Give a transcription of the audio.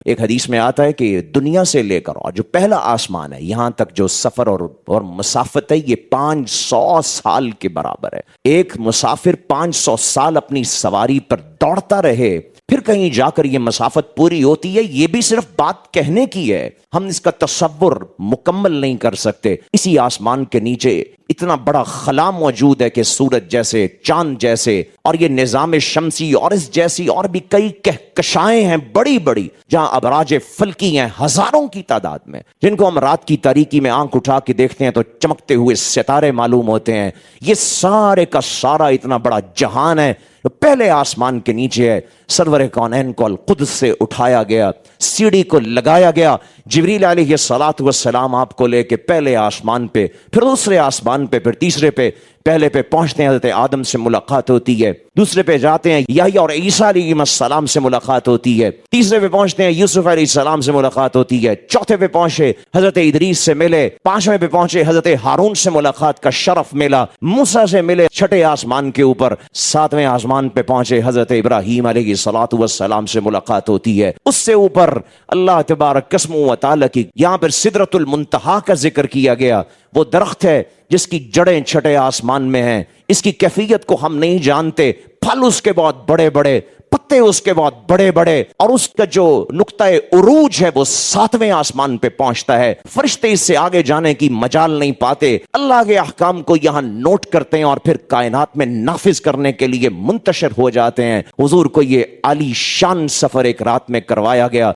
ایک حدیث میں آتا ہے کہ دنیا سے لے کر اور جو پہلا آسمان ہے یہاں تک جو سفر اور مسافت ہے یہ 500 سال کے برابر ہے۔ ایک مسافر 500 سال اپنی سواری پر دوڑتا رہے پھر کہیں جا کر یہ مسافت پوری ہوتی ہے، یہ بھی صرف بات کہنے کی ہے، ہم اس کا تصور مکمل نہیں کر سکتے۔ اسی آسمان کے نیچے اتنا بڑا خلا موجود ہے کہ سورج جیسے، چاند جیسے، اور یہ نظام شمسی اور اس جیسی اور بھی کئی کہکشائیں ہیں بڑی بڑی، جہاں ابراج فلکی ہیں ہزاروں کی تعداد میں، جن کو ہم رات کی تاریکی میں آنکھ اٹھا کے دیکھتے ہیں تو چمکتے ہوئے ستارے معلوم ہوتے ہیں۔ یہ سارے کا سارا اتنا بڑا جہان ہے، پہلے آسمان کے نیچے ہے۔ سرور کونین کو القدس سے اٹھایا گیا، سیڑھی کو لگایا گیا، جبریل علیہ الصلوۃ والسلام آپ کو لے کے پہلے آسمان پہ، پھر دوسرے آسمان پہ، پھر تیسرے پہ، پہلے پہ پہنچتے ہیں حضرت آدم سے ملاقات ہوتی ہے، دوسرے پہ جاتے ہیں یحییٰ اور عیسیٰ علیہ السلام سے ملاقات ہوتی ہے، تیسرے پہ پہنچتے ہیں یوسف علیہ السلام سے ملاقات ہوتی ہے، چوتھے پہ پہنچے حضرت ادریس سے ملے، پانچویں پہ پہنچے حضرت ہارون سے ملاقات کا شرف ملا، موسیٰ سے ملے چھٹے آسمان کے اوپر، ساتویں آسمان پہ پہنچے حضرت ابراہیم علیہ الصلوۃ والسلام سے ملاقات ہوتی ہے۔ اس سے اوپر اللہ تبارک قسم و تعالیٰ کی یہاں پر سدرۃ المنتہا کا ذکر کیا گیا، وہ درخت ہے جس کی جڑیں چھٹے آسمان میں ہیں، اس کی کیفیت کو ہم نہیں جانتے، پھل اس کے بہت بڑے بڑے، پتے اس کے بہت بڑے بڑے، اور اس کا جو نقطہ عروج ہے وہ ساتویں آسمان پہ پہنچتا ہے۔ فرشتے اس سے آگے جانے کی مجال نہیں پاتے، اللہ کے احکام کو یہاں نوٹ کرتے ہیں اور پھر کائنات میں نافذ کرنے کے لیے منتشر ہو جاتے ہیں۔ حضور کو یہ عالی شان سفر ایک رات میں کروایا گیا۔